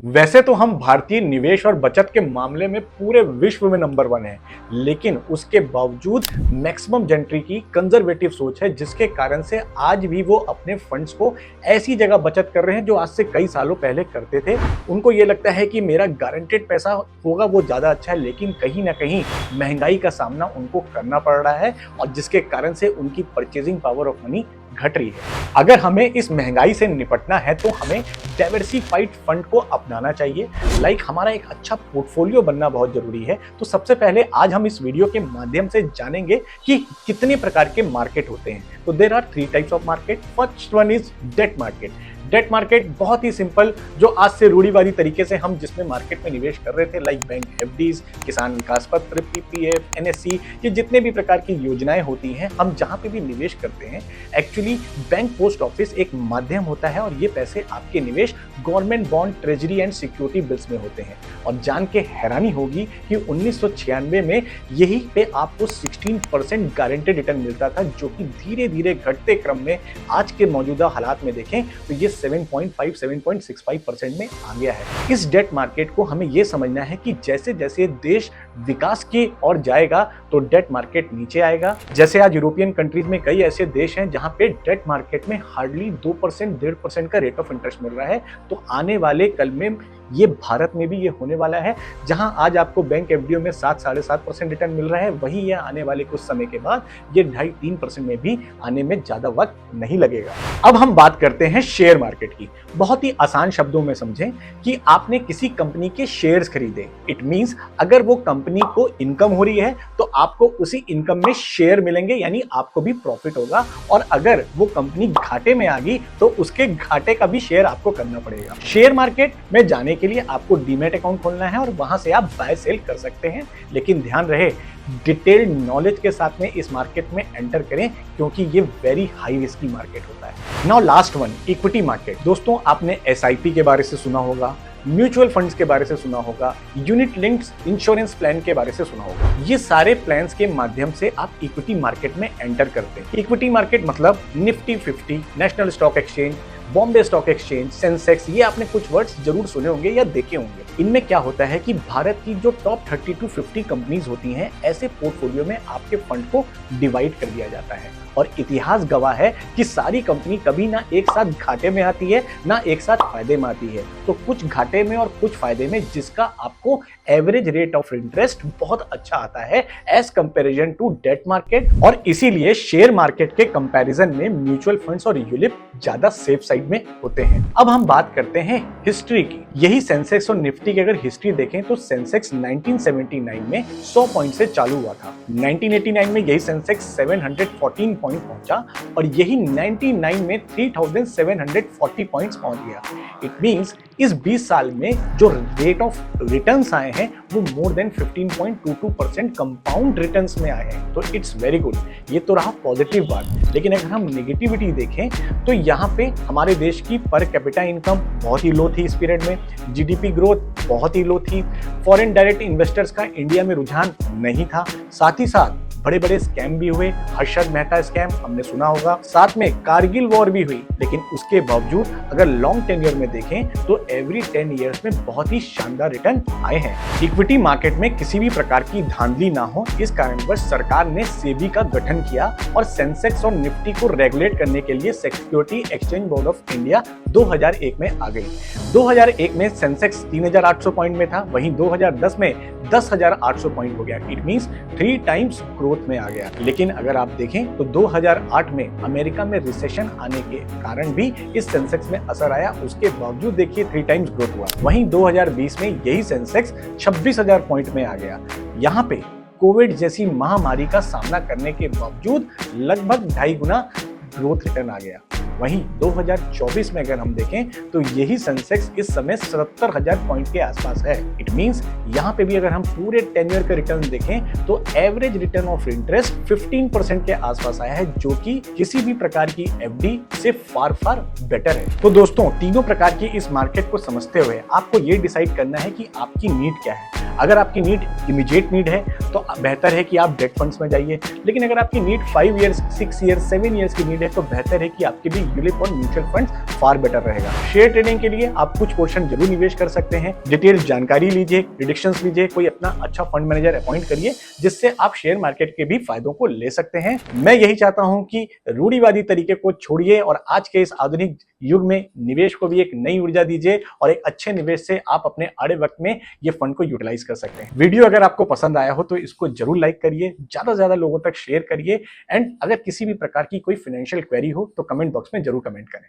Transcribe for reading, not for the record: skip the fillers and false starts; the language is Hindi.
वैसे तो हम भारतीय निवेश और बचत के मामले में पूरे विश्व में नंबर 1 हैं, लेकिन उसके बावजूद मैक्सिमम जंट्री की कंजर्वेटिव सोच है, जिसके कारण से आज भी वो अपने फंड्स को ऐसी जगह बचत कर रहे हैं जो आज से कई सालों पहले करते थे। उनको ये लगता है कि मेरा गारंटेड पैसा होगा वो ज़्यादा अच्छा है, लेकिन कहीं ना कहीं महंगाई का सामना उनको करना पड़ रहा है और जिसके कारण से उनकी परचेजिंग पावर ऑफ मनी घट रही है। अगर हमें इस महंगाई से निपटना है तो हमें डाइवर्सिफाइड फंड को अपनाना चाहिए। हमारा एक अच्छा पोर्टफोलियो बनना बहुत जरूरी है। तो सबसे पहले आज हम इस वीडियो के माध्यम से जानेंगे कि कितने प्रकार के मार्केट होते हैं। तो there are 3 types of market. First one is debt market. Debt market बहुत ही सिंपल, जो आज से रूढ़िवादी तरीके से हम जिसमें मार्केट में निवेश कर रहे थे, लाइक बैंक एफडीज, किसान विकास पत्र, पीपीएफ, एनएससी, ये जितने भी प्रकार की योजनाएं होती हैं, हम जहां पे भी निवेश करते हैं, एक्चुअली बैंक पोस्ट ऑफिस एक माध्यम होता है और ये पैसे आपके निवेश government bond, treasury and security bills में होते हैं। और जान के हैरानी होगी कि 1996 में यही पे आपको 16% गारंटेड रिटर्न मिलता था, जो कि धीरे धीरे घटते क्रम में आज के मौजूदा हालात में देखें तो ये 7.65% में आ गया है। इस डेट मार्केट को हमें यह समझना है कि जैसे जैसे देश विकास की ओर जाएगा तो डेट मार्केट नीचे आएगा। जैसे आज यूरोपियन कंट्रीज में कई ऐसे देश हैं जहां पे डेट मार्केट में हार्डली 2% 1.5% का रेट ऑफ इंटरेस्ट मिल रहा है। तो आने वाले कल में ये भारत में भी ये होने वाला है, जहां आज आपको बैंक एफडीओ में 7-7.5% रिटर्न मिल रहा है, वही ये आने वाले कुछ समय के बाद ये 2.5-3% में भी आने में ज्यादा वक्त नहीं लगेगा। अब हम बात करते हैं शेयर मार्केट की। बहुत ही आसान शब्दों में समझें कि आपने किसी कंपनी के शेयर्स खरीदे। इट मींस अगर वो कंपनी को इनकम हो रही है तो आपको उसी इनकम में शेयर मिलेंगे, यानी आपको भी प्रॉफिट होगा। और अगर वो कंपनी घाटे में आ गई तो उसके घाटे का भी शेयर आपको करना पड़ेगा। शेयर मार्केट में जाने के लिए आपको डीमैट अकाउंट खोलना है और वहां से आप बाय सेल कर सकते हैं, लेकिन ध्यान रहे डिटेल्ड नॉलेज के साथ में इस मार्केट में एंटर करें, क्योंकि ये वेरी हाई रिस्की मार्केट होता है। Now last one, equity market. दोस्तों, आपने एसआईपी के बारे से सुना होगा, म्यूचुअल फंड्स के बारे से सुना होगा, यूनिट लिंक्ड इंश्योरेंस प्लान के बारे से सुना होगा। ये सारे प्लान्स के माध्यम से आप इक्विटी मार्केट में एंटर करते हैं। इक्विटी मार्केट मतलब Nifty 50, national stock exchange, Bombay stock exchange, Sensex, ये आपने कुछ वर्ड्स जरूर सुने होंगे या देखे होंगे। इनमें क्या होता है कि भारत की जो टॉप 30 to 50 कंपनीज होती हैं, ऐसे पोर्टफोलियो में आपके फंड को डिवाइड कर दिया जाता है। और इतिहास गवाह है कि सारी कंपनी कभी ना एक साथ घाटे में आती है ना एक साथ फायदे में आती है। तो कुछ घाटे में और कुछ फायदे में, जिसका आपको एवरेज रेट ऑफ इंटरेस्ट बहुत अच्छा आता है as comparison to debt market. और इसीलिए शेयर मार्केट के कंपैरिजन में म्यूचुअल फंड्स और यूलिप ज्यादा सेफ साइड में होते हैं। अब हम बात करते हैं हिस्ट्री की। यही सेंसेक्स और निफ्टी की अगर हिस्ट्री देखें तो सेंसेक्स 1979 में 100 पॉइंट से चालू हुआ था। 1989 में यही सेंसेक्स 714 पॉइंट पहुंचा और यही 99 में 3740 पॉइंट्स पहुंच गया। इट मींस इस 20 साल में जो रेट ऑफ रिटर्न्स आए हैं वो मोर देन 15.22% कंपाउंड रिटर्न्स में आए हैं। तो इट्स वेरी गुड। ये तो रहा पॉजिटिव बात, लेकिन अगर हम नेगेटिविटी देखें तो यहाँ पे हमारे देश की पर कैपिटा इनकम बहुत ही लो थी इस पीरियड में, जीडीपी ग्रोथ बहुत ही लो थी, फॉरेन डायरेक्ट इन्वेस्टर्स का इंडिया में रुझान नहीं था, साथ ही साथ बड़े बड़े स्कैम भी हुए। हर्षद मेहता स्कैम हमने सुना होगा, साथ में कारगिल वॉर भी हुई। लेकिन उसके बावजूद अगर लॉन्ग टेन्योर में देखें तो एवरी 10 इयर्स में बहुत ही शानदार रिटर्न आए हैं। इक्विटी मार्केट में किसी भी प्रकार की धांधली ना हो, इस कारणवश सरकार ने सेबी का गठन किया और सेंसेक्स और निफ्टी को रेगुलेट करने के लिए security exchange board of India 2001 में आ गई। 2001 में सेंसेक्स 3800 पॉइंट में था, वहीं 2010 में 10,800 पॉइंट हो गया। इट मींस 3 टाइम्स ग्रोथ में आ गया। लेकिन अगर आप देखें तो 2008 में अमेरिका में रिसेशन आने के कारण भी इस सेंसेक्स में असर आया, उसके बावजूद देखिए 3 टाइम्स ग्रोथ हुआ। वहीं 2020 में यही सेंसेक्स 26,000 पॉइंट में आ गया। यहाँ पे कोविड जैसी महामारी का सामना करने के बावजूद लगभग 2.5 गुना ग्रोथ रिटर्न आ गया। वहीं 2024 में अगर हम देखें तो यही सेंसेक्स इस समय 77,000 पॉइंट के आसपास है। इट मींस यहाँ पे भी अगर हम पूरे टेन्योर का रिटर्न देखें तो एवरेज रिटर्न ऑफ इंटरेस्ट 15% के आसपास आया है, जो कि किसी भी प्रकार की एफडी से फार फार बेटर है। तो दोस्तों, तीनों प्रकार की इस मार्केट को समझते हुए आपको ये डिसाइड करना है कि आपकी नीड क्या है। अगर आपकी नीड इमीडिएट नीड है तो बेहतर है कि आप डेट फंड्स में जाइए, लेकिन अगर आपकी नीड 5 ईयर्स, 6 ईयर्स, 7 ईयर्स की नीड है तो बेहतर है कि आपके भी यूलिप और म्यूचुअल फंड्स फार बेटर रहेगा। शेयर ट्रेडिंग के लिए आप कुछ पोर्शन जरूर निवेश कर सकते हैं। डिटेल जानकारी लीजिए, प्रेडिक्शंस लीजिए, कोई अपना अच्छा फंड मैनेजर अपॉइंट करिए जिससे आप शेयर मार्केट के भी फायदों को ले सकते हैं। मैं यही चाहता हूं कि रूढ़िवादी तरीके को छोड़िए और आज के इस आधुनिक युग में निवेश को भी एक नई ऊर्जा दीजिए और एक अच्छे निवेश से आप अपने आड़े वक्त में ये फंड को यूटिलाइज कर सकते हैं। वीडियो अगर आपको पसंद आया हो तो इसको जरूर लाइक करिए, ज्यादा से ज्यादा लोगों तक शेयर करिए एंड अगर किसी भी प्रकार की कोई फाइनेंशियल क्वेरी हो तो कमेंट बॉक्स में जरूर कमेंट करें।